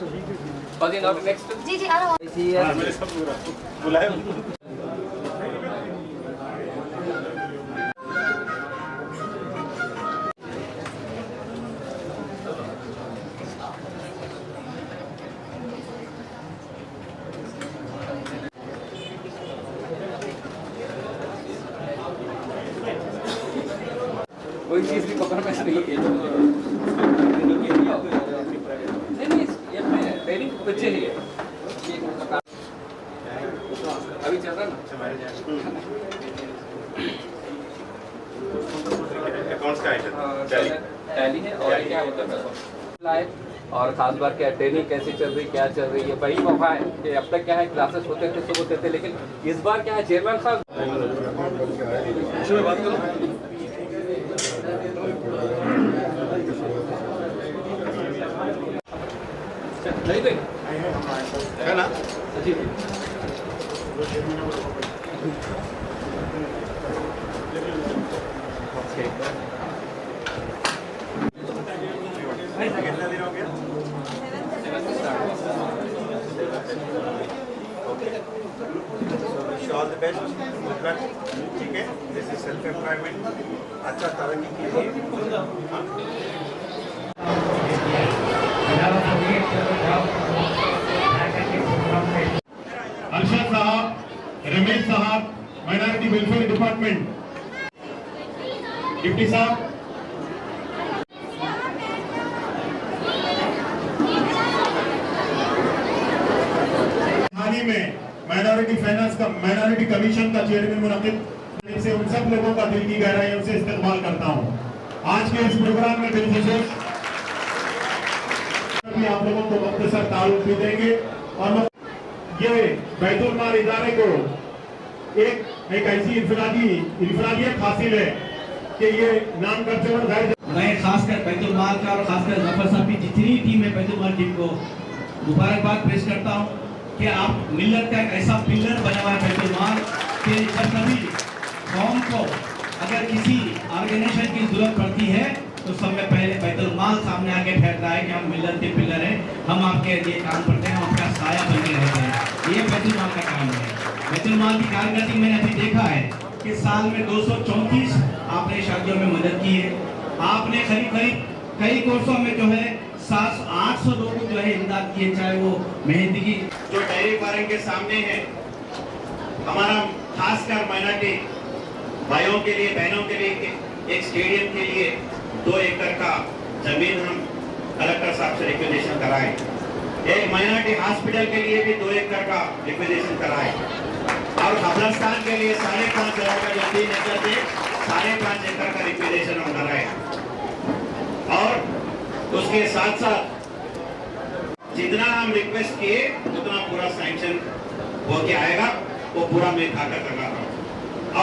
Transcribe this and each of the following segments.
Next जी जी आ रहा हूँ। मेरे सब बुलाए कोई चीज भी कॉम्प्रोमाइज नहीं है। नहीं ये ट्रेनिंग बच्चे ही है। अभी चल रहा ना अकाउंट्स का आइटम टैली है और क्या होता है और खास बात क्या ट्रेनिंग कैसी चल रही क्या चल रही है। वही मौका है कि अब तक क्या है क्लासेस होते थे सब होते थे, लेकिन इस बार क्या है चेयरमैन साहब बात करो है ना जी कितना दिन हो गया? All the best, good luck. ठीक है, दिस इज सेल्फ एम्प्लॉयमेंट। अच्छा तरक्की कीजिए। अर्शद साहब, रमेश साहब, माइनॉरिटी वेलफेयर डिपार्टमेंट, डिप्टी साहब, हाल ही में माइनॉरिटी फाइनेंस का माइनॉरिटी कमीशन का चेयरमैन मुनक़िद से उन सब लोगों का दिल की गहराइयों से इस्तेमाल करता हूँ। आज के इस प्रोग्राम में बिलखुसूस आप लोगों को मुख्तसर तारुफ भी देंगे और ये बैतुल माल इदारे को एक ऐसी इंफरादियत हासिल है कि ये नाम करते हुए मैं खासकर बैतुल माल का और खासकर जफर साहब की जितनी टीम है बैतुल माल टीम को मुबारकबाद पेश करता हूँ कि आप मिल्लत का एक ऐसा पिलर बना हुआ है बैतुल माल कि जब कभी कौम को अगर किसी ऑर्गेनाइजेशन की जरूरत पड़ती है तो सब में पहले बैतुल माल सामने आके ठहरता है कि हम मिल्लत के पिलर हैं, हम आपके लिए काम करते हैं, हम आपका साया बन के रहते हैं। ये बैतुल माल का काम है। बैतुल माल की कारकर्दगी मैंने अभी देखा है कि साल में 234 आपने शादियों में मदद की है। आपने करीब कई कोर्सों में जो है 700-800 लोगों को जो है इमदाद किए, चाहे वो मेहंदी की जो डेयरी फार्म के सामने है। हमारा खासकर माइनॉरिटी भाइयों के लिए बहनों के लिए एक स्टेडियम के लिए 2 एकड़ का जमीन हम कलेक्टर साहब से रिक्वेजेशन कराए। एक माइनॉरिटी हॉस्पिटल के लिए भी 2 एकड़ का रिक्वेजेशन कराए और कब्रिस्तान के लिए 5.5 एकड़ का जो 3 एकड़ थे 5.5 एकड़ का रिक्वेजेशन हम कराए। और उसके साथ साथ जितना हम रिक्वेस्ट किए उतना पूरा सैंक्शन होके आएगा, वो पूरा मैं ताकत लगाता हूँ।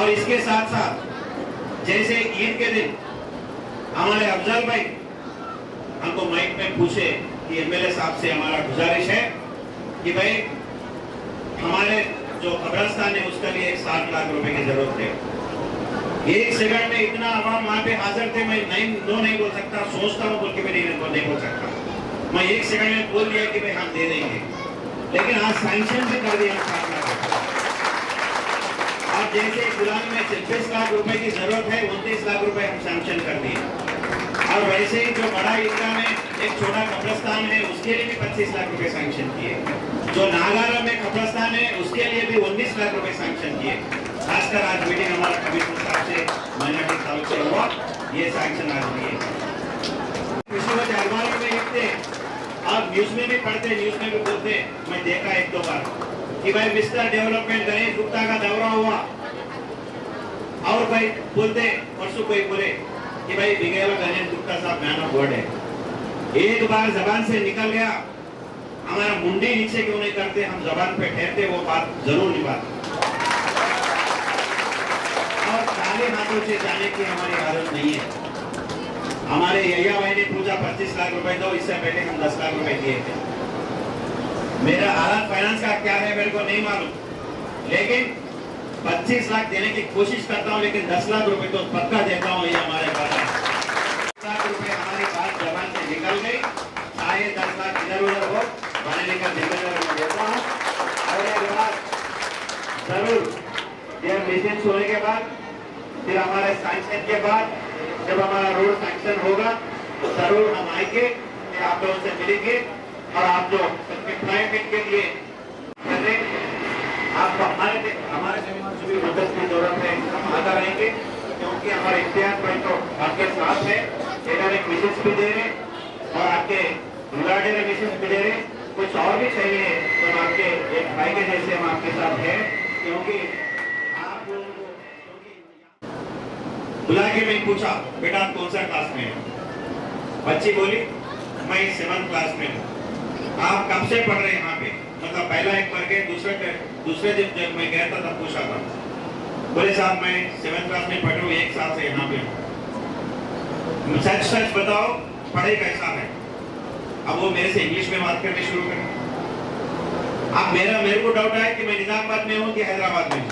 और इसके साथ साथ जैसे ईद के दिन हमारे अफजल भाई हमको माइक में पूछे कि एमएलए साहब से हमारा गुजारिश है कि भाई हमारे जो कब्रिस्तान है उसके लिए 60 लाख रुपए की जरूरत है। एक सेकंड में इतना आवाम वहां पे हाजिर थे, मैं नहीं बोल सकता, सोचता हूँ बोल के मैं नहीं बोल सकता। मैं 1 सेकंड में बोल दिया कि भाई हम दे देंगे, लेकिन आज सैंक्शन भी कर दिया 60 लाख। और जैसे गुलाम में 26 लाख रुपए की जरूरत है, 29 लाख रुपए हम सैंक्शन कर दिए। और वैसे ही जो बड़ा ईदगाह में एक छोटा कब्रिस्तान है उसके लिए भी 25 लाख रुपए सैंक्शन किए। जो नागारा में कब्रिस्तान है उसके लिए भी 19 लाख रुपए सैंक्शन किए। खासकर आज मीटिंग हमारा कमिश्नर साहब से माइनॉरिटी साहब से हुआ, ये सैंक्शन आज लिए। किसी वजह अखबार में लिखते, आप न्यूज में भी पढ़ते, न्यूज में भी बोलते, मैं देखा 1-2 बार कि भाई मिस्टर डेवलपमेंट गणेश गुप्ता का दौरा हुआ और भाई बोलते परसों कोई बोले कि भाई बिगेला गणेश गुप्ता साहब मैन ऑफ गॉड है। एक बार जबान से निकल गया, हमारा मुंडी नीचे क्यों नहीं करते, हम जबान पे ठहरते, वो बात जरूर निभाते। और खाली हाथों से जाने की हमारी हालत नहीं है। हमारे यैया भाई ने पूछा 25 लाख रुपए दो, इससे पहले हम 10 लाख रुपए दिए थे। मेरा हालात फाइनेंस का क्या है मेरे को नहीं मालूम, लेकिन 25 लाख देने की कोशिश करता हूं, लेकिन 10 लाख रुपए तो पक्का देता हूं। ये हमारे पास 10 लाख रुपए हमारी बात जबान से निकल गई, चाहे 10 लाख इधर उधर हो, विजिट्स होने के बाद, फिर हमारे सैंक्शन के बाद जब हमारा रोड सैंक्शन होगा तो जरूर हम आएंगे, फिर आप लोगों से मिलेंगे और आप जो एम्प्लॉयमेंट के लिए कर रहे हैं, आपको हमारे से भी मदद की जरूरत है, हम आता रहेंगे क्योंकि हमारे इम्तियाज भाई तो आपके साथ है, डायरेक्ट विजिट्स भी दे रहे और आपके रिगार्डेड विजिट्स भी दे रहे, कुछ और भी चाहिए तो आपके एक भाई के जैसे हम आपके साथ हैं, क्योंकि आप लोगों को बुला के मैं पूछा बेटा आप कौन सा क्लास में है, बच्ची बोली मैं 7th क्लास में हूँ। आप कब से पढ़ रहे हैं यहाँ पे? मतलब पहला एक पढ़ के दूसरे दिन जब मैं गया था तब पूछा था, बोले साहब मैं 7th क्लास में पढ़ रहा हूँ, 1 साल से यहाँ पे हूँ। सच सच बताओ पढ़ाई कैसा है? अब वो मेरे से इंग्लिश में बात करने शुरू करें। अब मेरे को डाउट है कि मैं निजामाबाद में हूँ कि हैदराबाद में हूँ,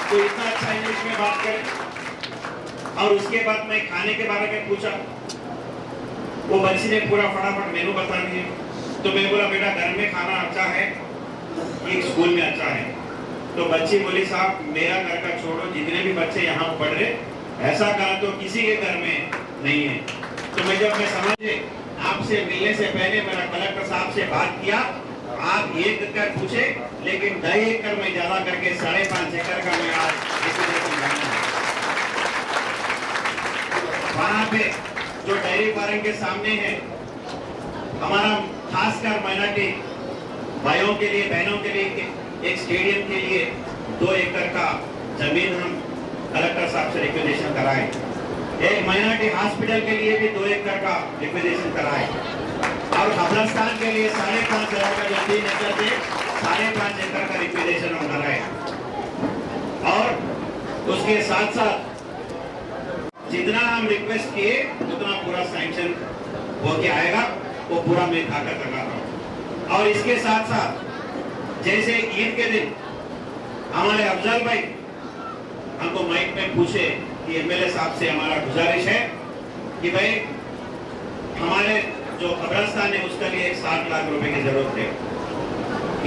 तो इतना अच्छा इंग्लिश में बात करें। और उसके बाद मैं खाने के बारे में पूछा, वो बच्ची ने पूरा फटाफट मेनू बता दिए, तो मैं बोला बेटा घर में खाना अच्छा है, एक स्कूल में अच्छा है। तो बच्ची बोली साहब मेरा घर का छोड़ो, जितने भी बच्चे यहाँ पढ़ रहे ऐसा कहा तो किसी के घर में नहीं है। तो मैं समझे आपसे मिलने से पहले मेरा कलेक्टर साहब से बात किया, आप 1 एकड़ पूछे लेकिन 2.5 एकड़ में ज्यादा करके 5.5 एकड़ का मैं आज वहां पे जो डेयरी फार्म के सामने है हमारा खासकर माइनॉरिटी भाइयों के लिए बहनों के लिए एक स्टेडियम के लिए 2 एकड़ का जमीन हम कलेक्टर साहब से रिक्वेजेशन कराए, एक माइनॉरिटी हॉस्पिटल के लिए भी 2 एकड़ का रिक्वेजेशन कराए और कब्रिस्तान के लिए 5.5 एकड़ का जो 3 एकड़ थे 5.5 एकड़ का रिक्वेजेशन हम कराए। और उसके साथ साथ जितना हम रिक्वेस्ट किए उतना पूरा सैंक्शन होके आएगा, वो पूरा मैं ताकत लगा रहा हूँ। और इसके साथ साथ जैसे ईद के दिन हमारे अफजल भाई हमको माइक में पूछे कि एमएलए साहब से हमारा गुजारिश है कि भाई हमारे जो कब्रिस्तान है उसके लिए 7 लाख रुपए की जरूरत है।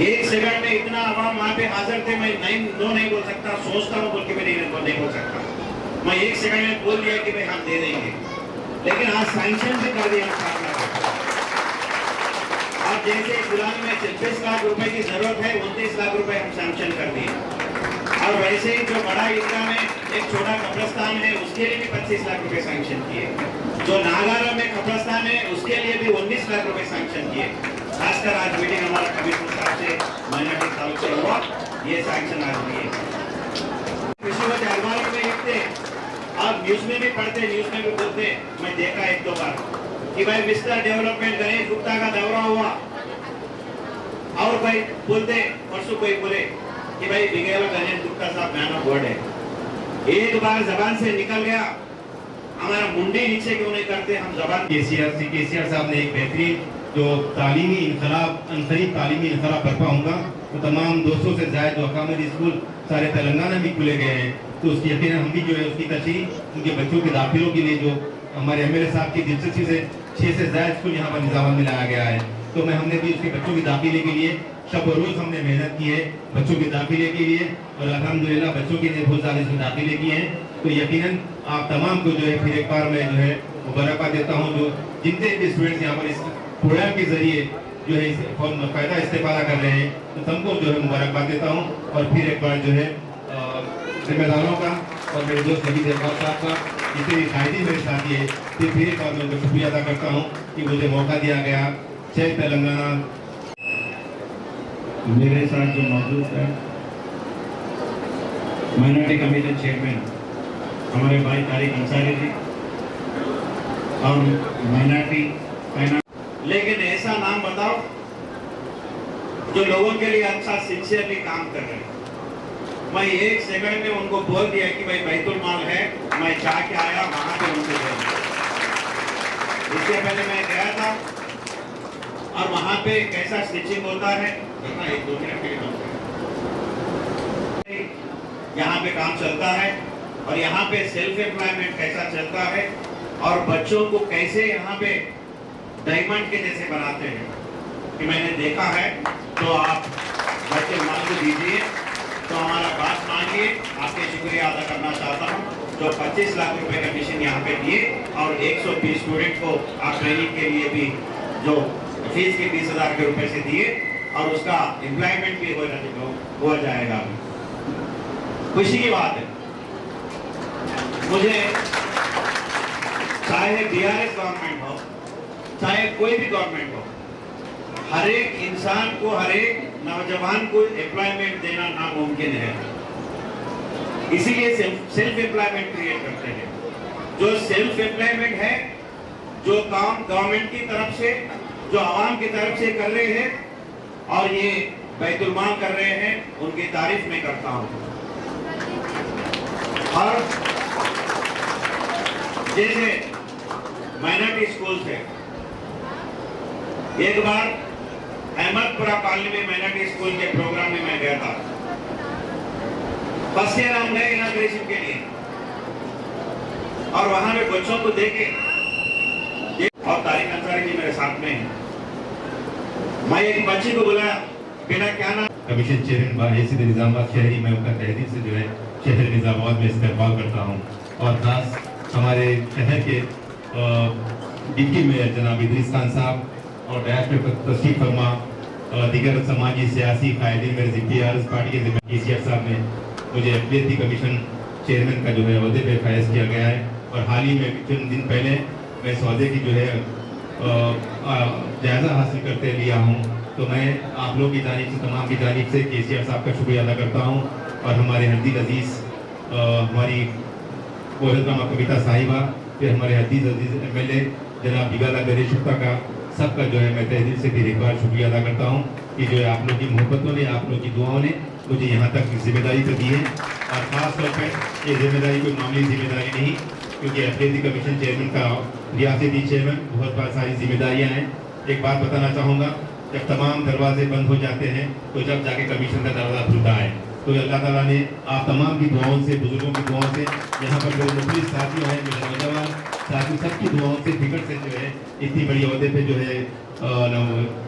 1 सेकंड में इतना आवाम वहां पे हाजिर थे, मैं नहीं बोल सकता, सोचता हूँ बोल के मैं नहीं बोल सकता, मैं 1 सेकंड में बोल दिया कि भाई हम दे देंगे, लेकिन आज सैंक्शन भी कर दिया 7 लाख। और जैसे गुलामी में 26 लाख रुपए की जरूरत है, 29 लाख रुपए हम सैंक्शन कर दिए। और वैसे ही जो बड़ा ईदगाह में एक छोटा कब्रिस्तान है उसके लिए भी 25 लाख रुपए सैंक्शन किए, जो नागारा में कब्रिस्तान है उसके लिए भी 19 लाख रुपए सैंक्शन किए। खासकर आज मीटिंग हमारा कमिश्नर साहब से माइनॉरिटी साहब से हुआ, ये सैंक्शन आज हुई। कृषि व जानवर में लिखते आप न्यूज में भी पढ़ते, न्यूज में भी बोलते, मैं देखा 1-2 बार कि भाई मिस्टर डेवलपमेंट गणेश गुप्ता का दौरा हुआ और भाई बोलते परसों कोई बोले कि भाई बिगेला गणेश गुप्ता साहब गाना वर्ड है, एक बार जबान से निकल गया हमारा मुंडी नीचे क्यों नहीं करते हम जबान। केसीआर साहब ने एक बेहतरीन जो तालीमी इनकलाब अनकरीब तालीमी इनकलाब बर्पा होगा, तो तमाम 200 से ज्यादा जो अकामती स्कूल सारे तेलंगाना में खुले गए हैं, तो उसकी यकीन हम भी जो है उसकी तशरीह उनके बच्चों के दाखिलों के लिए जो हमारे एमएलए साहब की दिलचस्पी से 6 से ज्यादा स्कूल यहाँ पर निजाम में लाया गया है, तो हमने भी उसके बच्चों के दाखिले के लिए शब और रोज हमने मेहनत की है बच्चों के दाखिले के लिए, और अल्हम्दुलिल्लाह बच्चों के लिए बहुत सारे इसमें दाखिले किए हैं। तो यकीनन आप तमाम को जो है फिर एक बार मैं जो है मुबारकबाद देता हूँ, जो जितने भी स्टूडेंट्स यहाँ पर इस प्रोग्राम के जरिए जो है फायदा इस्तेफादा कर रहे हैं, तो सबको जो है मुबारकबाद देता हूँ। और फिर एक बार जो है जिम्मेदारों का और मेरे दोस्त नबी इकबाल साहब का, जितने भी कायदी मेरे साथी है, फिर एक बार मैं उनका शुक्रिया अदा करता हूँ कि मुझे मौका दिया गया। जय तेलंगाना। मेरे साथ जो मौजूद है माइनॉरिटी कमीशन चेयरमैन हमारे भाई तारिक अंसारी जी और माइनॉरिटी लेकिन ऐसा नाम बताओ जो लोगों के लिए अच्छा सिंसियरली काम कर रहे हैं। मैं 1 सेकंड में उनको बोल दिया कि भाई बैतुल माल है, मैं जाके आया वहां पे उनको बोल। इससे पहले मैं गया था और वहां पे कैसा स्टिचिंग होता है, 1-2 मिनट के लिए यहाँ पे काम चलता है, और यहाँ पे सेल्फ एम्प्लॉयमेंट कैसा चलता है, और बच्चों को कैसे यहाँ पे डायमंड के जैसे बनाते हैं कि मैंने देखा है। तो आप बच्चे माल को दीजिए, तो हमारा बात मानिए, आपके शुक्रिया अदा करना चाहता हूँ जो 25 लाख रुपए का मिशन यहाँ पे दिए और 120 स्टूडेंट को आप ट्रेनिंग के लिए भी जो फीस के 20,000 के रुपए से दिए और उसका एम्प्लॉयमेंट भी हो जाएगा। खुशी की बात है मुझे, चाहे बीआरएस गवर्नमेंट हो चाहे कोई भी गवर्नमेंट हो, हर एक इंसान को, हर एक नौजवान को एम्प्लॉयमेंट देना नामुमकिन है। इसीलिए सेल्फ एम्प्लॉयमेंट क्रिएट करते हैं। जो सेल्फ एम्प्लॉयमेंट है, जो काम गवर्नमेंट की तरफ से, जो आवाम की तरफ से कर रहे हैं और ये बैतुल माल कर रहे हैं, उनकी तारीफ मैं करता हूं। और जैसे माइनॉरिटी स्कूल है, एक बार अहमदपुरा कॉलोनी में माइनॉरिटी स्कूल के प्रोग्राम में मैं गया था। फर्स्ट ईयर हम गए इनॉग्रेशन के लिए और वहां में बच्चों को देखे, और तारिक अंसारी जी मेरे साथ में हैं। मैं एक बच्ची को बुलाया, बेटा क्या नाम? कमीशन चेयरमैन बाहिसियत निजामाबाद शहरी, मैं उनका तहरीर से जो है शहर निजामाबाद में इस्तेमाल करता हूँ। और खास हमारे शहर के डिप्टी मेयर जनाब इदरीस खान साहब और डायरेक्टर पर तशरीफ फरमा दीगर समाजी सियासी कायदीन मेरे ज़िम्मेदार पार्टी के ज़िम्मेदार साहब ने मुझे अक़लियती कमीशन चेयरमैन का जो है अहदे पे फैज़ किया गया है। और हाल ही में चंद दिन पहले मैं इस अहदे की जो है जायज़ा हासिल करते लिया हूँ। तो मैं आप लोगों की जानिब से, तमाम की जानिब से केसीआर साहब का शुक्रिया अदा करता हूँ। और हमारे हदीज़ अजीज़, हमारी कोहलतमा कविता साहिबा, फिर हमारे हदीज़ अजीज़ MLA जनाब बिगाला बेरेशुक्ता का, सबका जो है मैं तहे दिल से फिर एक बार शुक्रिया अदा करता हूँ कि जो है आप लोगों की मोहब्बतों ने, आप लोगों की दुआओं ने मुझे यहाँ तक जिम्मेदारी तो दी है। और ख़ास तौर पर ये जिम्मेदारी कोई मामूली जिम्मेदारी नहीं, क्योंकि अक़लियती कमीशन चेयरमैन का, रियासती चेयरमैन, बहुत सारी जिम्मेदारियाँ हैं। एक बात बताना चाहूँगा, जब तमाम दरवाजे बंद हो जाते हैं तो जब जाके कमीशन का दरवाज़ा खुलता है। तो अल्लाह ताला ने आप तमाम की दुआओं से, बुजुर्गों की दुआओं से, यहाँ पर मेरे मुख्तलिफ साथियों हैं, मेरे नौजवान साथी, सबकी दुआओं से, फिक्र से जो है इतनी बड़ी अहदे पे जो है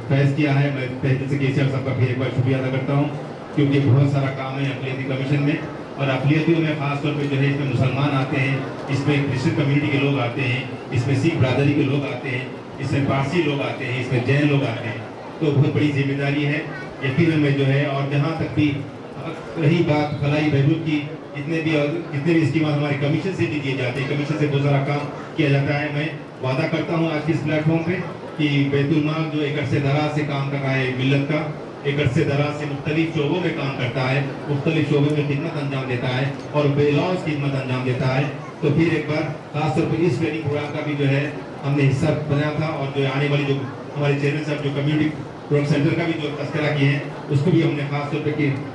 फैज़ किया है। मैं पहले से केसीआर साहब का फिर एक बार शुक्रिया अदा करता हूँ, क्योंकि बहुत सारा काम है अक़लियती कमीशन में। और अक़लियतियों में ख़ास तौर पर जो है इसमें मुसलमान आते हैं, इसमें क्रिश्चियन कम्युनिटी के लोग आते हैं, इसमें सिख बरादरी के लोग आते हैं, इसमें पारसी लोग आते हैं, इसमें जैन लोग आते हैं। तो बहुत बड़ी जिम्मेदारी है यकीनन में जो है। और जहाँ तक भी रही बात फलाई बहबूद की, जितने भी स्कीम हमारे कमीशन से भी दिए जाते हैं, कमीशन से बहुत सारा काम किया जाता है। मैं वादा करता हूँ आज के इस प्लेटफॉर्म पे कि बैतुल माल जो एक अरसे दराज से काम कर रहा है, मिल्लत का एक अरसे दराज से मुख्तलिफ शोबों में काम करता है, मुख्तलिफ शोबों में खिदमत अंजाम देता है और बेलौस खिदमत अंजाम देता है। तो फिर एक बार खास तौर पर इस ट्रेनिंग प्रोग्राम का भी जो है हमने हिस्सा बनाया था, और जो आने वाली जो हमारे चेयरमैन साहब जो कम्युनिटी प्रोग्राम सेंटर का भी जो तस्करा किए हैं, उसको भी हमने खास तौर पर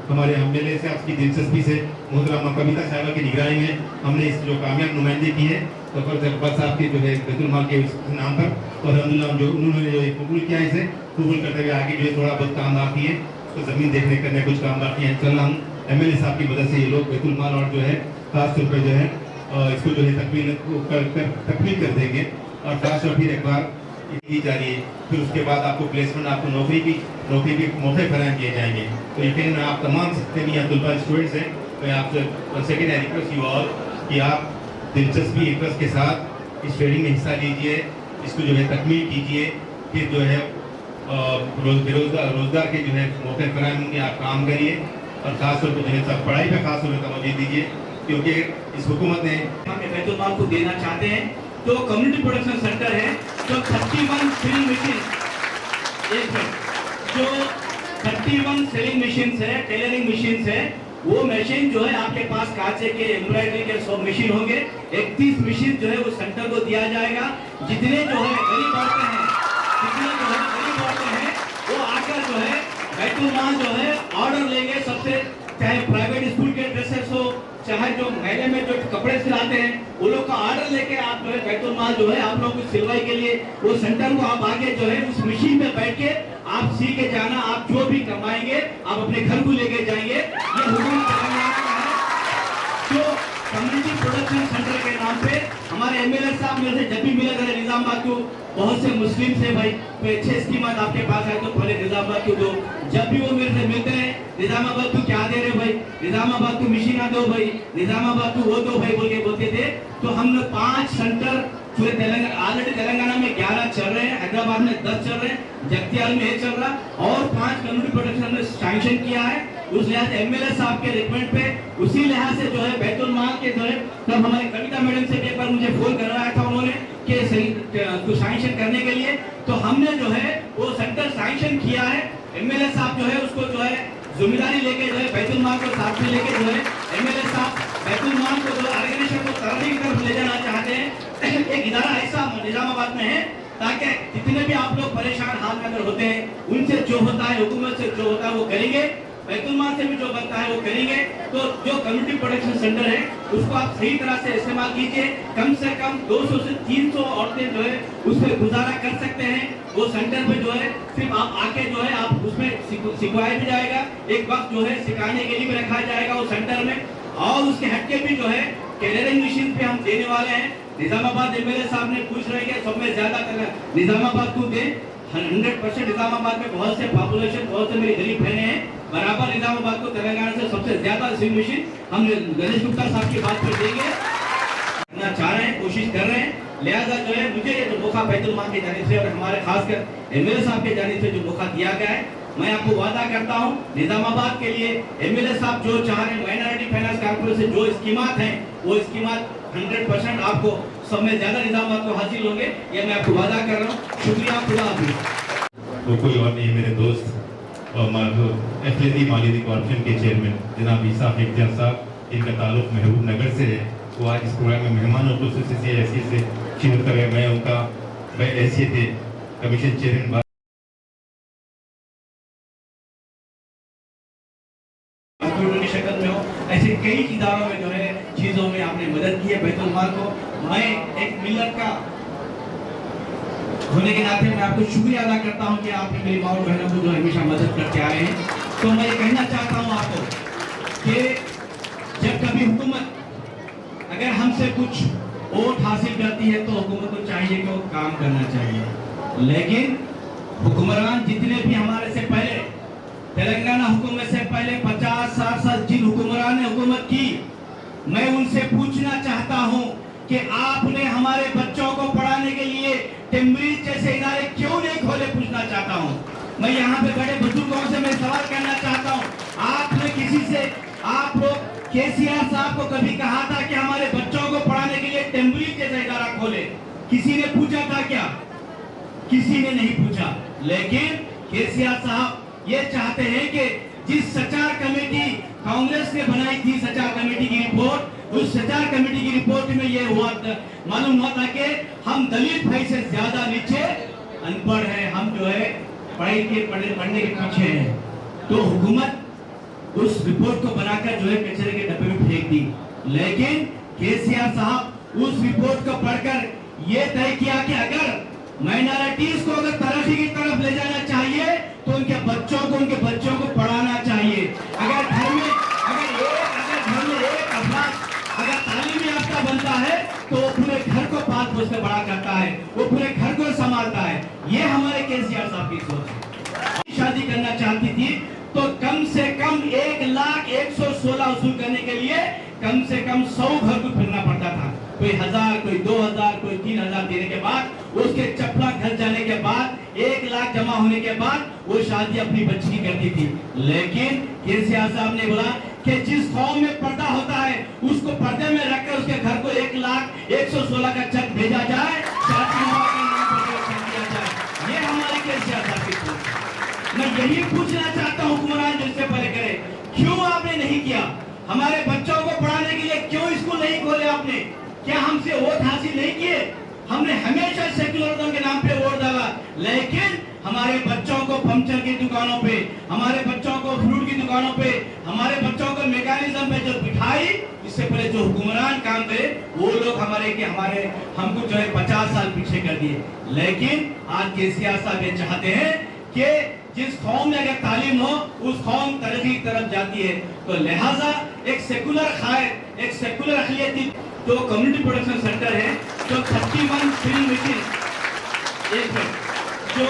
हमारे MLA साहब की दिलचस्पी से, मोहतरमा कविता साहिबा की निगरानी में हमने इस जो कामयाब नुमाइंदे की है फ़खर जब्बार साहब के जो है बैतुल माल के नाम पर, और अल्हम्दुलिल्लाह जो उन्होंने जो कबूल किया है, इसे कबूल करते हुए आगे जो है थोड़ा बहुत काम बाकी है, तो ज़मीन देखने करने कुछ काम बाकी है। इंशाअल्लाह हम MLA साहब की मदद से ये लोग बैतुल माल और जो है खास तौर पर जो है इसको जो है तकमील कर देंगे। और खास तौर फिर एक बार की जा रही है, फिर उसके बाद आपको प्लेसमेंट, आपको नौकरी भी मौके फराहम किए जाएंगे। तो यकीन आप तमाम जितने भी यहाँ तलबा स्टूडेंट्स हैं, मैं आपसे second I request you all कि आप दिलचस्पी इंटरेस्ट के साथ इस ट्रेनिंग में हिस्सा लीजिए, इसको जो है तकमील कीजिए। फिर जो है रोजगार के जो है मौके फराहम होंगे, आप काम करिए। और खासतौर पर जो है सब पढ़ाई पर खास तौर पर तवज्जो दीजिए, क्योंकि इस हुकूमत ने बैतुल माल को देना चाहते हैं। तो कम्युनिटी प्रोडक्शन सेंटर है, जो 31 सेलिंग मशीन, जो 31 सेलिंग मशीन है, टेलरिंग मशीन है, वो मशीन जो है आपके पास कांचे के, एम्ब्रॉयडरी के 100 मशीन होंगे। 31 मशीन जो है वो सेंटर को दिया जाएगा। जितने जो है गरीब औरतें हैं, वो आकर जो है बैतुल माल जो है ऑर्डर लेंगे सबसे, चाहे प्राइवेट स्कूल के ड्रेसेस हो, चाहे जो मेले में जो कपड़े सिलाते हैं, वो लोग का ऑर्डर लेके आप जो है बैतुल माल जो है आप लोग की सिलवाई के लिए वो सेंटर को आप आगे जो है उस मशीन में बैठ के आप सीख के जाना। आप जो भी कमाएंगे आप अपने घर को लेके जाएंगे। ये हुकूमत तेलंगाना का है। जो कम्युनिटी प्रोडक्शन सेंटर के नाम पे हमारे एमएलए साहब मेरे से जब भी मिले करे निजामाबाद को बहुत से मुस्लिम से भाई 6 स्कीम आपके पास आए तो पहले निजामाबाद को दो। जब भी वो मेरे से मिलते हैं निजामाबाद को क्या दे रहे भाई, निजामाबाद को मशीना दो भाई, निजामाबाद को वो दो भाई बोल के बोलते थे। तो हम लोग 5 सेंटर पूरे तेलंगाना, ऑलरेडी तेलंगाना में 11 चल रहे हैं, हैदराबाद में 10 चल रहे हैं, जगतियाल में 1 चल रहा और 5 कम्युनिटी प्रोटेक्शन में सैंक्शन किया है। उस लिहाज से एमएलए साहब के रिकमेंड पे उसी लिहाज से जो है बैतुल माल के जो है तब हमारे कविता मैडम से एक बार मुझे फोन करवाया था उन्होंने कि सैंक्शन करने के लिए, तो हमने जो है वो सेंटर सैंक्शन किया है। एमएलए साहब जो है उसको जो है जिम्मेदारी लेके जो है बैतुल माल को साथ में लेके जो है एमएलए साहब बैतुल माल को जो ऑर्गेनाइजेशन को तरक्की की तरफ ले जाना चाहते हैं। एक इदारा ऐसा निजामाबाद में है ताकि जितने भी आप लोग परेशान हाल में अगर होते हैं उनसे जो होता है हुकूमत से जो होता है वो करेंगे, बैतुल माल से भी जो बनता है वो करेंगे। तो जो कम्युनिटी प्रोटेक्शन सेंटर है उसको आप सही तरह से इस्तेमाल कीजिए। कम से कम 200 से 300 औरतें जो है उस पर गुजारा कर सकते हैं। वो सेंटर पे जो है सिर्फ आप आके जो है आप उसमें सिखवाया भी जाएगा, एक वक्त जो है सिखाने के लिए भी रखा जाएगा वो सेंटर में। और उसके हटके भी जो है टेलरिंग मशीन पे हम देने वाले हैं। निजामाबाद एमएलए साहब ने पूछ रहे हैं सब में ज्यादा निजामाबाद को दे, 100% निजामाबाद में बहुत से पॉपुलेशन, बहुत से मेरी गरीब बहने हैं, बराबर निजामाबाद को तेलंगाना से सबसे ज्यादा सिविल मशीन हम गणेश गुप्ता साहब की बात पर देंगे, करना चाह रहे हैं, कोशिश कर रहे हैं। लिहाजा जो है मुझे ये जो मौका बैतुल माल की जानिब से और हमारे खासकर एमएलए साहब की जानिब से जो मौका दिया गया है, मैं आपको वादा करता हूं निजामाबाद के लिए एमएलए साहब जो चाह रहे हैं माइनॉरिटी फाइनेंस कॉर्पोरेशन से जो स्कीमात हैं वो स्कीमात 100% आपको सब में ज्यादा निजामाबाद को हासिल होंगे, ये मैं आपको वादा कर रहा हूँ। शुक्रिया, खुदा हाफिज़। तो कोई और नहीं, मेरे दोस्त और एफएलडी मालिदी कॉर्पोरेशन के चेयरमैन जनाब ईसा इख्तियार साहब, इनका ताल्लुक महबूब नगर से है, वो आज इस प्रोग्राम में मेहमान और से हैसियत से शिरकत कर रहे हैं। मैं उनका हैसियत कमीशन चेयरमैन की शक्ल में हो, ऐसे कई इदारों में जो है चीजों में आपने मदद की है बैतुल माल को। मैं एक मिलत का होने के नाते मैं आपको शुक्रिया अदा करता हूं कि आपने मेरी माँ और बहनों को जो हमेशा मदद करते आए हैं। तो मैं ये कहना चाहता हूं आपको कि जब कभी हुकूमत अगर हमसे कुछ वोट हासिल करती है तो हुकूमत को चाहिए कि वो काम करना चाहिए, लेकिन हुक्मरान जितने भी हमारे से पहले तेलंगाना हुकूमत से पहले 50-60 साल जिन हुक्मरान ने हुकूमत की, मैं उनसे पूछना चाहता हूं कि आपने हमारे बच्चों को पढ़ाने के लिए टेम्ब्रिज जैसे इदारे क्यों नहीं खोले, पूछना चाहता हूं। मैं यहाँ पे बड़े बुजुर्गों से मैं सवाल करना चाहता हूं, आपने किसी से, आप लोग केसीआर साहब को कभी कहा था कि हमारे बच्चों को पढ़ाने के लिए टेम्ब्रिज जैसा इदारा खोले? किसी ने पूछा था क्या? किसी ने नहीं पूछा। लेकिन केसीआर साहब ये चाहते हैं कि जिस सचार कमेटी कांग्रेस ने बनाई थी, सचार कमेटी की रिपोर्ट, उस सचार कमेटी की रिपोर्ट में ये हुआ मालूम हुआ था कि हम दलित भाई से ज्यादा नीचे अनपढ़ हैं, हम जो है पढ़ने के पीछे हैं। तो हुकूमत उस रिपोर्ट को बनाकर जो है कचरे के डब्बे में फेंक दी। लेकिन केसीआर साहब उस रिपोर्ट को पढ़कर ये तय किया कि अगर माइनॉरिटीज को अगर तरक्की की तरफ ले जाना चाहिए तो उनके बच्चों को पढ़ाना चाहिए। अगर घर में एक अफराद अगर तालीम याफ्ता बनता है तो वो पूरे घर को पाल पोस कर बड़ा करता है, वो पूरे घर को संभालता है। ये हमारे केसीआर साहब की सोच है। शादी करना चाहती थी तो कम से कम 1,116 वसूल करने के लिए कम से कम 100 घर को फिरना पड़ता था। कोई 1000, कोई 2000, कोई 3000 देने के बाद उसके चपला घर जाने के बाद 1 लाख जमा होने के बाद वो शादी अपनी बच्ची की करती थी। लेकिन केसीआर साहब ने बोला कि जिस कौम में पर्दा होता है उसको पर्दे में रखकर उसके घर को 1,116 का चेक भेजा जाए, शादी के नाम पर दिया जाए। ये हमारे केसीआर साहब की सोच है। मैं यही पूछना चाहता हूँ हुक्मरान जिससे पहले करे, क्यों आपने नहीं किया? हमारे बच्चों को पढ़ाने के लिए क्यों स्कूल नहीं खोले आपने? क्या हमसे वोट हासिल नहीं किए? हमने हमेशा सेक्युलरिज्म के नाम पे वोट डाला, लेकिन हमारे बच्चों को पंचर की दुकानों पे, हमारे बच्चों को फ्रूट की दुकानों पे, हमारे बच्चों को मैकेनिज्म पे जो बिठाई, इससे पहले जो हुक्मरान काम करे वो लोग हमको जो है 50 साल पीछे कर दिए। लेकिन आज केसीआर साहब ये चाहते हैं कि जिस कौम में अगर तालीम हो उस कौम तरक्की की तरफ जाती है। तो लिहाजा एक सेकुलर कायद एक सेकुलर अखिलियती जो कम्युनिटी प्रोडक्शन सेंटर है, जो 31 सेविंग मशीन, जो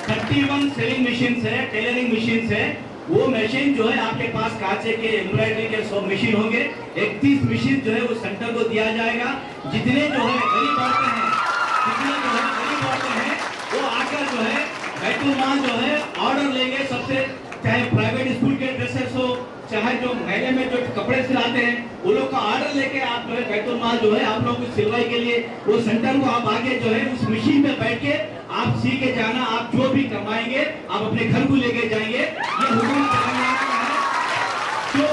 31 सेविंग मशीन है, टेलरिंग मशीन है, वो मशीन जो है आपके पास कांचे के एम्ब्रॉयडरी के 100 मशीन होंगे, 31 मशीन जो है वो सेंटर को दिया जाएगा। जितने जो है गरीब औरतें हैं, वो आकर जो है बैतुल माल जो है ऑर्डर लेंगे सबसे, चाहे प्राइवेट स्कूल के ड्रेसेस हो, चाहे जो मेले में जो कपड़े सिलाते हैं, वो लोग का ऑर्डर लेके आप जो है बैतुल माल जो है आप लोग की सिलवाई के लिए वो सेंटर को आप आगे जो है उस मशीन में बैठ के आप सी के जाना, आप जो भी कमाएंगे आप अपने घर को लेके जाएंगे। ये हुकूमत तेलंगाना का है। जो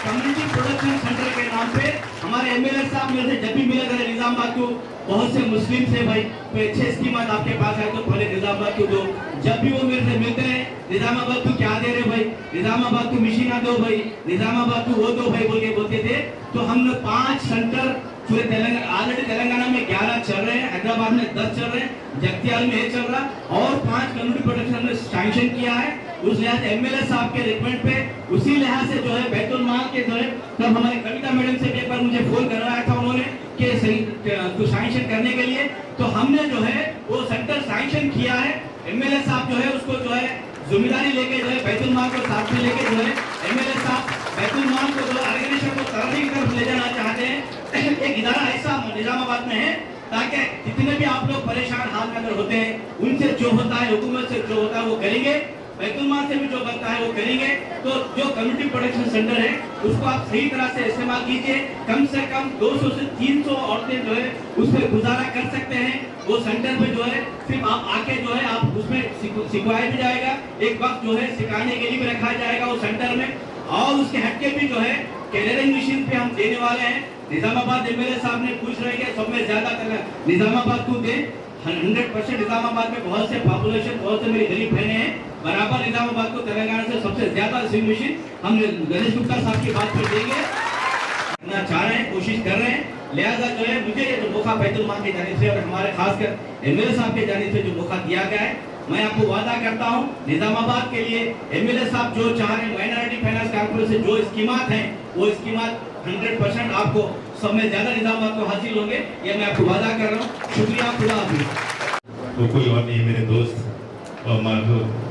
कम्युनिटी प्रोडक्शन सेंटर के नाम पे हमारे एमएलए साहब मेरे से जब भी मिला करे निजामाबाद को, बहुत से मुस्लिम से भाई 6 स्कीमात आपके पास है तो पहले निजामाबाद को दो। जब भी वो मेरे से मिलते हैं, निजामाबाद को क्या दे रहे भाई, निजामाबाद को मशीन दो भाई, निजामाबाद को वो दो भाई बोल के बोलते थे। तो हम लोग 5 सेंटर पूरे तेलंगाना, ऑलरेडी तेलंगाना में 11 चल रहे हैं, हैदराबाद में 10 चल रहे हैं, जगतियाल में 1 चल रहा, और 5 कम्युनिटी प्रोडक्शन में सैंक्शन किया है। उस लिहाज से एमएलए साहब के रिकमेंड पे, उसी लिहाज से जो है बैतुल माल के जो है, तब हमारे कविता मैडम से एक बार मुझे फोन करवाया था उन्होंने कि सैंक्शन करने के लिए, तो हमने जो है वो सेंटर सैंक्शन किया है। एमएलए साहब जो है उसको जो है जिम्मेदारी लेके जो है बैतुल माल को साथ में लेके जो है एमएलए साहब बैतुल माल को जो ऑर्गेनाइजेशन को तरक्की की तरफ ले जाना चाहते हैं। एक इदारा ऐसा निजामाबाद में है ताकि जितने भी आप लोग परेशान हाल में अगर होते हैं, उनसे जो होता है, हुकूमत से जो होता है वो करेंगे, बैतुल माल से भी जो बनता है वो करेंगे। तो जो कम्युनिटी प्रोडक्शन सेंटर है उसको आप सही तरह से इस्तेमाल कीजिए। कम से कम 200 से 300 औरतें जो है उस पर गुजारा कर सकते हैं। वो सेंटर पे जो है सिर्फ आप आके जो है आप उसमें सिखवाया भी जाएगा, एक वक्त जो है सिखाने के लिए भी रखा जाएगा वो सेंटर में, और उसके हटके भी जो है टेलरिंग मशीन पे हम देने वाले हैं। निजामाबाद एमएलए साहब ने पूछ रहे हैं सब में ज्यादा निजामाबाद को दें, 100% निजामाबाद में बहुत से पॉपुलेशन, बहुत से मेरी गरीब बहनें हैं, बराबर निजामाबाद को तेलंगाना से सबसे ज्यादा सिविंग मशीन हम गणेश गुप्ता साहब की बात पर देंगे, करना चाह रहे हैं, कोशिश कर रहे हैं। लिहाजा जो है मुझे ये जो मौका बैतुल माल की जानिब से और हमारे खासकर एमएलए साहब की जानिब से जो मौका दिया गया है, मैं आपको वादा करता हूं निजामाबाद के लिए एमएलए साहब जो चाह रहे हैं, माइनॉरिटी फाइनेंस कॉर्पोरेशन से जो स्कीमात हैं वो स्कीमात 100% आपको सब में ज्यादा निजामाबाद को हासिल होंगे, ये मैं आपको वादा कर रहा हूँ। शुक्रिया, खुदा हाफिज। तो कोई और नहीं, मेरे दोस्त और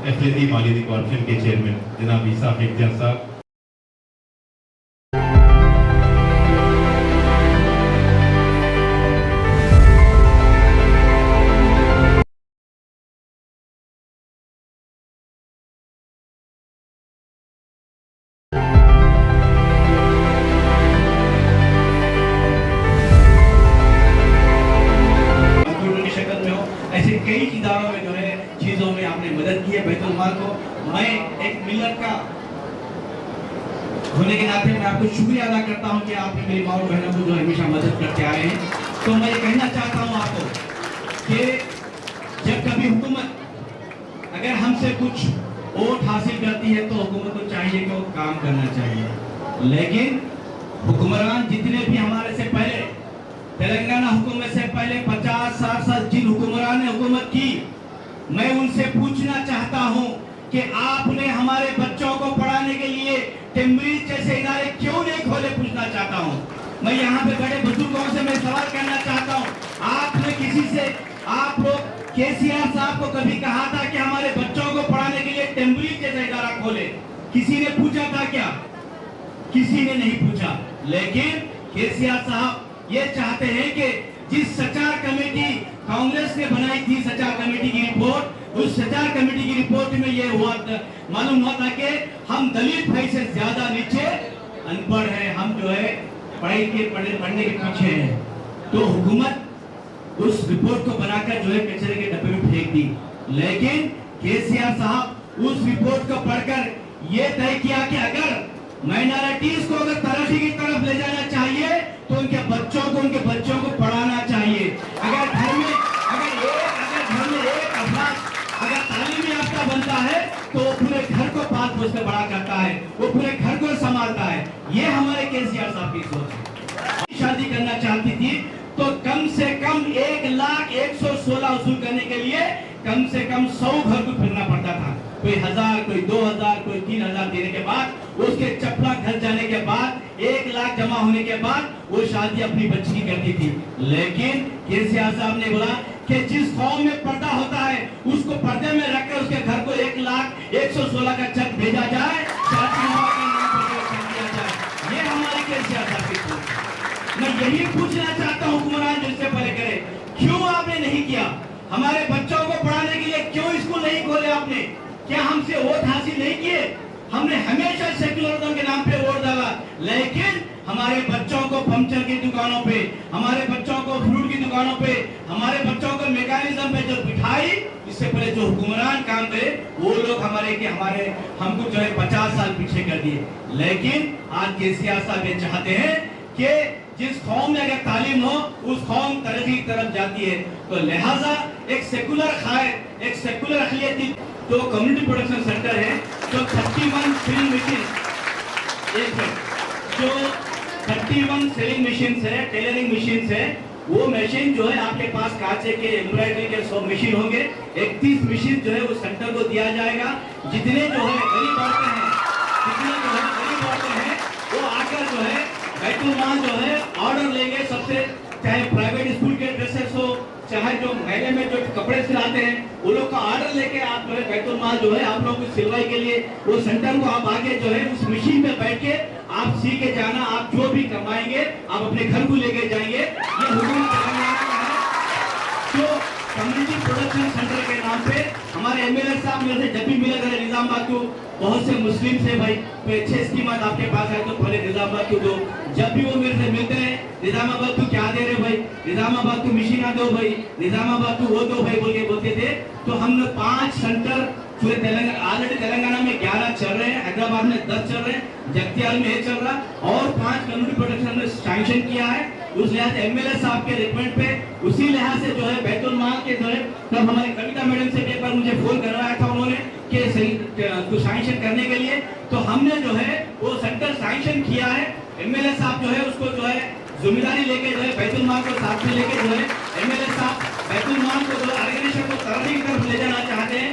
एफएदी मालिदी कॉर्पोरेशन के चेयरमैन जनाब ईसा इख्तियार साहब। कई इदारों में जो है चीजों में आपने मदद की है बैतुल माल को। मैं एक मिलर का होने के नाते मैं आपको शुक्रिया अदा करता हूं कि आपने मेरी माँ और बहनों को जो हमेशा मदद करते आए हैं। तो मैं ये कहना चाहता हूं आपको कि जब कभी हुकूमत अगर हमसे कुछ वोट हासिल करती है तो हुकूमत को चाहिए कि वो काम करना चाहिए, लेकिन हुक्मरान जितने भी हमारे से पहले तेलंगाना हुकूमत से पहले 50-60 साल जिन हुक्मरान ने हुकूमत की, मैं उनसे पूछना चाहता हूं कि आपने हमारे बच्चों को पढ़ाने के लिए टेम्ब्रिज जैसे इदारे क्यों नहीं खोले, पूछना चाहता हूं। मैं यहाँ पे बड़े बुजुर्गों से मैं सवाल करना चाहता हूं, आपने किसी से, आप लोग केसीआर साहब को कभी कहा था कि हमारे बच्चों को पढ़ाने के लिए टेम्ब्रिज जैसा इदारा खोले? किसी ने पूछा था क्या? किसी ने नहीं पूछा। लेकिन केसीआर साहब ये चाहते हैं कि जिस सचार कमेटी कांग्रेस ने बनाई थी, सचार कमेटी की रिपोर्ट, उस सचार कमेटी की रिपोर्ट में ये हुआ मालूम हुआ था कि हम दलित भाई से ज्यादा नीचे अनपढ़ हैं, हम जो है पढ़ने के पीछे हैं। तो हुकूमत उस रिपोर्ट को बनाकर जो है कचरे के डब्बे में फेंक दी। लेकिन केसीआर साहब उस रिपोर्ट को पढ़कर ये तय किया कि अगर माइनॉरिटीज को अगर तरक्की की तरफ ले जाना चाहिए तो उनके बच्चों को पढ़ाना चाहिए। अगर घर में एक अफराद अगर तालीम याफ्ता बनता है तो वो पूरे घर को पाल पोस कर बड़ा करता है, वो पूरे घर को संभालता है। ये हमारे केसीआर साहब की सोच है। शादी करना चाहती थी तो कम से कम 1,116,000 वसूल करने के लिए कम से कम 100 घर को फिरना पड़ता था। कोई 1000, कोई 2000, कोई 3000 देने के बाद उसके चपला घर जाने के बाद 1 लाख जमा होने के बाद वो शादी अपनी बच्ची की करती थी। लेकिन केसीआर साहब ने बोला कि जिस कौम में पर्दा होता है उसको पर्दे में रखकर उसके घर को 1,116 का चेक भेजा जाए, शादी के नाम पर दिया जाए। ये हमारे केसीआर साहब की सोच। मैं यही पूछना चाहता हूँ हुक्मरान जो इससे पहले करे, क्यों आपने नहीं किया? हमारे बच्चों को पढ़ाने के लिए क्यों स्कूल नहीं खोले आपने? क्या हमसे वोट हासिल नहीं किए? हमने हमेशा सेक्युलरिज्म के नाम पे वोट डाला, लेकिन हमारे बच्चों को पंचर की दुकानों पे, हमारे बच्चों को फ्रूट की दुकानों पे, हमारे बच्चों को मैकेनिज्म पे जो बिठाई, इससे पहले जो हुक्मरान काम करे वो लोग हमारे हमको जो है 50 साल पीछे कर दिए। लेकिन आज केसीआर साहब ये चाहते हैं कि जिस कौम में अगर तालीम हो उस कौम तरक्की की तरफ जाती है। तो लिहाजा एक सेकुलर अखिलियती जो कम्युनिटी प्रोडक्शन सेंटर है, जो 31 सेलिंग मशीन, जो 31 सेलिंग मशीन है, टेलरिंग मशीन है, वो मशीन जो है आपके पास कांचे के एम्ब्रॉयडरी के 100 मशीन होंगे, 31 मशीन जो है वो सेंटर को दिया जाएगा। जितने जो है गरीब औरतें हैं वो आकर जो है बैतुल माल जो है ऑर्डर लेंगे सबसे, चाहे प्राइवेट स्कूल के ड्रेसेस हो, चाहे जो मेले में जो कपड़े सिलाते हैं वो लोग का ऑर्डर लेके आप जो है बैतुल माल जो है आप लोगों की सिलवाई के लिए वो सेंटर को आप आगे जो है उस मशीन में बैठ के आप सी के जाना, आप जो भी कमाएंगे आप अपने घर को लेके जाएंगे। ये हुकूमत तेलंगाना का है। जो कम्युनिटी प्रोडक्शन सेंटर के नाम पे हमारे एमएलए साहब मेरे से जब भी मिला करे निजामाबाद को, बहुत से मुस्लिम से भाई 6 स्कीमात आपके पास है, तो पहले निजामाबाद को दो। जब भी वो मेरे से मिलते हैं, निजामाबाद को क्या दे रहे भाई, निजामाबाद को मशीना दो भाई, निजामाबाद को वो दो भाई बोल के बोलते थे। तो हमने 5 सेंटर पूरे तेलंगाना, ऑलरेडी तेलंगाना में 11 चल रहे हैं, हैदराबाद में 10 चल रहे हैं, जगतियाल में 1 चल रहा, और 5 कम्युनिटी प्रोडक्शन में सैंक्शन किया है। उस लिहाज से एमएलए साहब के रिकमेंड पे, उसी लिहाज से जो है बैतुल माल के जो है, तब हमारे कविता मैडम से एक बार मुझे फोन करवाया था उन्होंने कि सैंक्शन करने के लिए, तो हमने जो है वो सेंटर सैंक्शन किया है। एमएलए साहब जो है उसको जो है जिम्मेदारी लेके जो है बैतुल माल को साथ में लेके जो है एमएलए साहब बैतुल माल को जो ऑर्गेनाइजेशन को तरक्की की तरफ ले जाना चाहते हैं।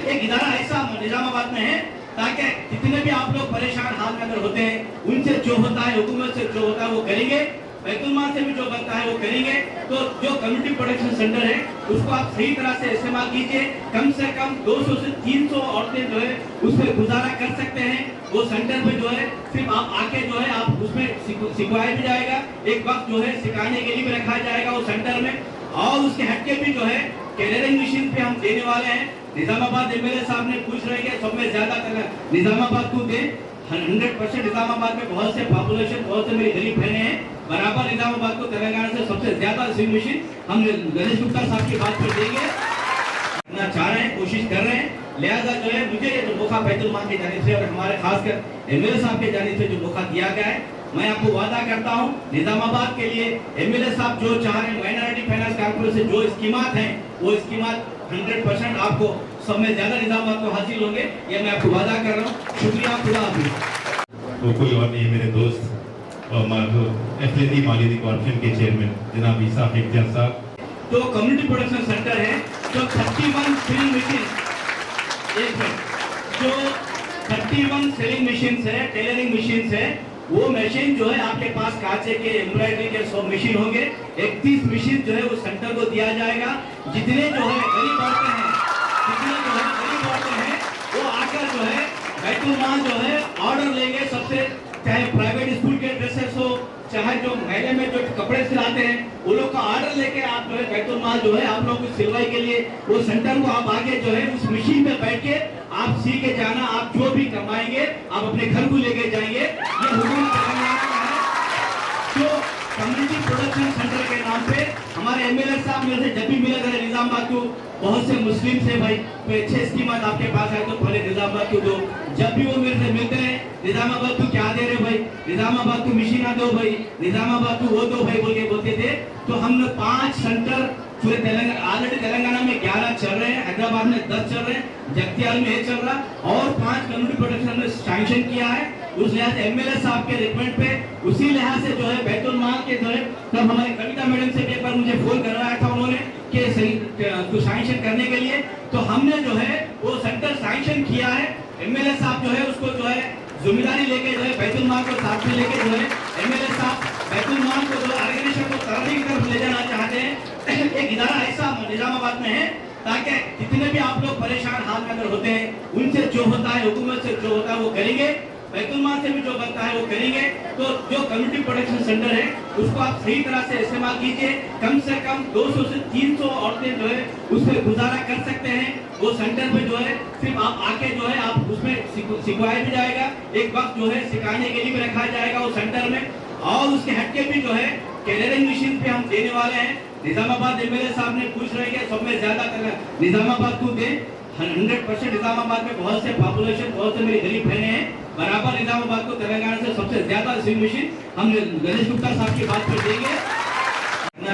एक इदारा ऐसा निजामाबाद में है ताकि जितने भी आप लोग परेशान हाल में अगर होते हैं, उनसे जो होता है, हुकूमत से जो होता है वो करेंगे, बैतुल माल से भी जो बनता है वो करेंगे। तो जो कम्युनिटी प्रोडक्शन सेंटर है उसको आप सही तरह से इस्तेमाल कीजिए। कम से कम 200 से 300 औरतें जो है उसमें गुजारा कर सकते हैं। वो सेंटर पे जो है सिर्फ आप आके जो है आप उसमें सिखवाया भी जाएगा, एक वक्त जो है सिखाने के लिए भी रखा जाएगा वो सेंटर में। और उसके हटके भी जो है टेलरिंग मशीन पे हम देने वाले हैं। निजामाबाद एमएलए साहब ने पूछ रहे हैं सब में ज्यादा निजामाबाद को दे, 100% निजामाबाद में बहुत से पॉपुलेशन, बहुत से मेरी गरीब बहने हैं, बराबर निजामाबाद को तेलंगाना से सबसे ज्यादा सिविल मशीन हम गणेश गुप्ता साहब की बात पर देंगे, करना चाह रहे हैं, कोशिश कर रहे हैं। लिहाजा जो है मुझे ये जो मौका बैतुल माल की जानिब से और हमारे खासकर एमएलए साहब की जानिब से जो मौका दिया गया है, मैं आपको वादा करता हूं निजामाबाद के लिए एमएलए साहब जो चाह रहे हैं, माइनॉरिटी फाइनेंस कॉर्पोरेशन से जो स्कीमात हैं वो स्कीमात 100% आपको सब में ज्यादा निजामाबाद को हासिल होंगे, ये मैं आपको वादा कर रहा हूँ। शुक्रिया, खुदा हाफिज़। वो कोई और नहीं, मेरे दोस्त और एफएलडी मालिदी कॉर्पोरेशन के चेयरमैन जनाब ईसाक इख्तियार साहब। तो कम्युनिटी प्रोडक्शन सेंटर है, जो 31 सेलिंग मशीन, जो 31 सेलिंग मशीन है, टेलरिंग मशीन है, वो मशीन जो है आपके पास कांचे के एम्ब्रॉयडरी के 100 मशीन होंगे, 31 मशीन जो है वो सेंटर को दिया जाएगा। जितने जो है गरीब औरतें हैं वो आकर जो है बैतुल माल जो है ऑर्डर लेंगे सबसे, चाहे प्राइवेट स्कूल के ड्रेसेस हो, चाहे जो मेले में जो कपड़े सिलाते हैं वो लोग का ऑर्डर लेके आप जो है बैतुल माल जो है आप लोगों की सिलवाई के लिए वो सेंटर को आप आगे जो है उस मशीन में बैठ के आप सी के जाना, आप जो भी कमाएंगे आप अपने घर को लेके जाएंगे। ये हुकूमत तेलंगाना का है। जो कम्युनिटी प्रोडक्शन सेंटर के नाम पे हमारे एमएलए साहब मेरे से जब भी मिला करे निजामाबाद को, बहुत से मुस्लिम से भाई 6 स्कीमात आपके पास है, तो पहले निजामाबाद को दो। जब भी वो मेरे से मिलते हैं, निजामाबाद को क्या दे रहे भाई, निजामाबाद को मशीना दो भाई, निजामाबाद को वो दो भाई बोल के बोलते थे। तो हमने 5 सेंटर पूरे तेलंगाना, ऑलरेडी तेलंगाना में 11 चल रहे हैं, हैदराबाद में 10 चल रहे हैं, जगतियाल में 1 चल रहा, और 5 कम्युनिटी प्रोडक्शन में सैंक्शन किया है। उस लिहाज से एमएलए साहब के रिकमेंड पे, उसी लिहाज से जो है बैतुल माल के जो है, तब हमारे कविता मैडम से एक बार मुझे फोन करवाया था उन्होंने के सैंक्शन करने के लिए, तो हमने जो है वो सेंटर सैंक्शन किया है। एमएलए साहब जो है उसको जो है जिम्मेदारी लेके जो है बैतुल माल को साथ में लेके जो है एमएलए साहब बैतुल माल को जो ऑर्गेनाइजेशन को तरक्की की तरफ ले जाना चाहते हैं। एक इदारा ऐसा निजामाबाद में है ताकि जितने भी आप लोग परेशान हाल में अगर होते हैं उनसे जो होता है, हुकूमत से जो होता है वो करेंगे, बैतुल माल से भी जो बनता है वो करेंगे। तो जो कम्युनिटी प्रोटेक्शन सेंटर है उसको आप सही तरह से इस्तेमाल कीजिए। कम से कम 200 से 300 औरतें जो है उसमें गुजारा कर सकते हैं। वो सेंटर पे जो है सिर्फ आप आके जो है आप उसमें सिखवाया भी जाएगा, एक वक्त जो है सिखाने के लिए भी रखा जाएगा वो सेंटर में। और उसके हटके भी जो है टेलरिंग मशीन पे हम देने वाले हैं। निजामाबाद एमएलए साहब ने पूछ रहे हैं सब में ज्यादा निजामाबाद को दें। 100% निजामाबाद में बहुत से पॉपुलेशन, बहुत से मेरी गरीब बहनें हैं, बराबर निजामाबाद को तेलंगाना से सबसे ज्यादा स्विंग मशीन हम गणेश गुप्ता साहब की बात पर देंगे,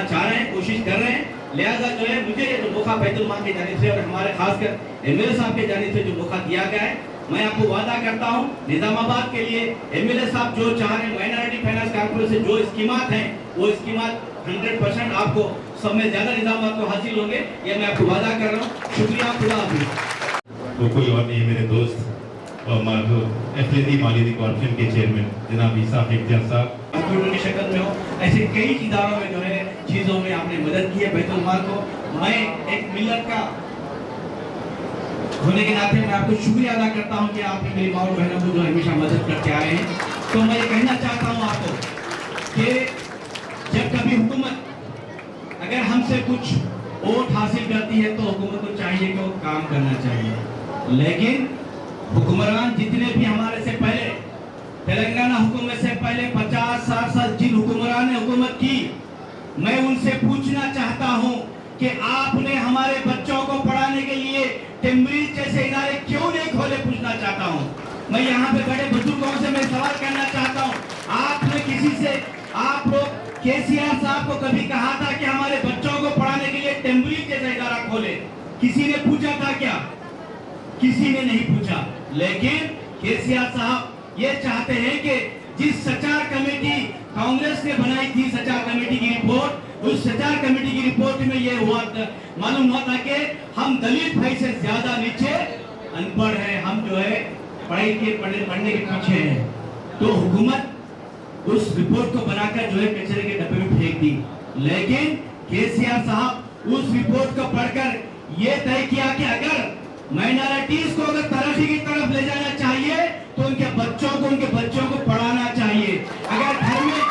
चाह रहे हैं, कोशिश कर रहे हैं। लिहाजा जो है मुझे ये जो मौका बैतुल माल की जानिब से और हमारे खासकर एमएलए साहब की जानिब से जो मौका दिया गया है, मैं आपको वादा करता हूं निजामाबाद के लिए एमएलए साहब जो चाह रहे हैं, माइनॉरिटी फाइनेंस कॉर्पोरेशन से जो स्कीमात हैं वो स्कीमात 100% आपको सब में ज्यादा निजामाबाद को हासिल होंगे, ये मैं आपको वादा कर रहा हूँ। शुक्रिया, खुदा हाफिज़। तो कोई और नहीं, मेरे दोस्त और एफएलडी मालिदी कॉर्पोरेशन के चेयरमैन जनाब ईसाक इख्तियार साहब की शक्ल में हो, ऐसे कई इदारों में जो है चीजों में आपने मदद की है बैतुल माल को। मैं एक मिल्लत का होने के नाते मैं आपको शुक्रिया अदा करता हूं कि आपने मेरी माँ और बहनों को जो हमेशा मदद करते आए हैं। तो मैं ये कहना चाहता हूं आपको कि जब कभी हुकूमत अगर हमसे कुछ वोट हासिल करती है तो हुकूमत को चाहिए कि वो काम करना चाहिए। लेकिन हुक्मरान जितने भी हमारे से पहले तेलंगाना हुकूमत से पहले 50-60 साल जिन हुक्मरान ने हुकूमत की, मैं उनसे पूछना चाहता हूं कि आपने हमारे बच्चों को पढ़ाने के लिए टेम्ब्रिज जैसे इदारे क्यों नहीं खोले, पूछना चाहता हूं। मैं यहाँ पे बड़े बुजुर्गों से मैं सवाल करना चाहता हूं, आपने किसी से, आप लोग केसीआर साहब को कभी कहा था कि हमारे बच्चों को पढ़ाने के लिए टेम्ब्रिज जैसा इदारा खोले? किसी ने पूछा था क्या? किसी ने नहीं पूछा। लेकिन केसीआर साहब ये चाहते हैं कि जिस सचार कमेटी कांग्रेस ने बनाई थी, सचार कमेटी की रिपोर्ट, उस सचार कमेटी की रिपोर्ट में ये हुआ मालूम हुआ था कि हम दलित भाई से ज्यादा नीचे अनपढ़ हैं, हम जो है पढ़ने के पीछे हैं। तो हुकूमत उस रिपोर्ट को बनाकर जो है कचरे के डब्बे में फेंक दी। लेकिन केसीआर साहब उस रिपोर्ट को पढ़कर ये तय किया कि अगर माइनॉरिटीज को अगर तरक्की की तरफ ले जाना चाहिए तो उनके बच्चों को पढ़ाना चाहिए। अगर घर में एक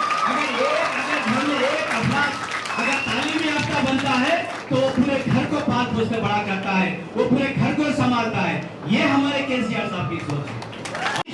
अफराद अगर तालीमी याफ्ता बनता है तो वो पूरे घर को पाल पोस कर बड़ा करता है, वो पूरे घर को संभालता है। ये हमारे केसीआर साहब की सोच है।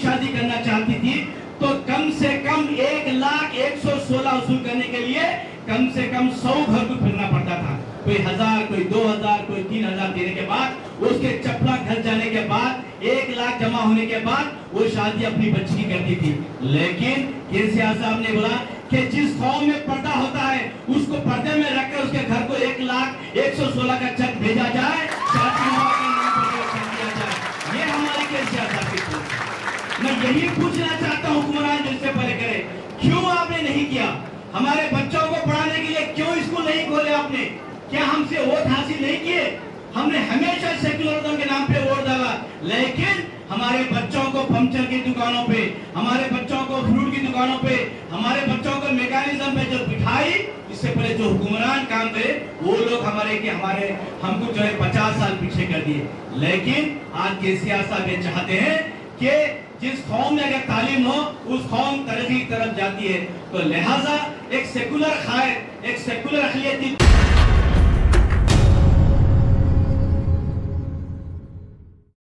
शादी करना चाहती थी तो कम से कम 1,116 वसूल करने के लिए कम से कम 100 घर को फिरना पड़ता था। कोई 1000, कोई 2000, कोई 3000 देने के बाद उसके चपला घर जाने के बाद 1 लाख जमा होने के बाद वो शादी अपनी बच्ची की करती थी। लेकिन केसीआर साहब ने बोला कि जिस कौम में पर्दा होता है उसको पर्दे में रखकर उसके घर को 1,116 का चेक भेजा जाए, शादी के नाम पर दिया जाए। ये हमारे केसीआर साहब की सोच है। मैं यही पूछना चाहता हूँ हुक्मरान जो इससे पहले करे, क्यों आपने नहीं किया? हमारे बच्चों को पढ़ाने के लिए क्यों स्कूल नहीं खोले आपने? क्या हमसे वोट हासिल नहीं किए? हमने हमेशा सेक्युलरिज्म के नाम पे वोट डाला, लेकिन हमारे बच्चों को पंचर की दुकानों पे, हमारे बच्चों को फ्रूट की दुकानों पे, हमारे बच्चों को मैकेनिज्म पे जो बिठाई, इससे पहले जो हुक्मरान काम करे वो लोग हमको जो है 50 साल पीछे कर दिए। लेकिन आज केसीआर साहब ये चाहते हैं कि जिस कौम में अगर तालीम हो उस कौम तरक्की की तरफ जाती है। तो लिहाजा एक सेकुलर अखिलियती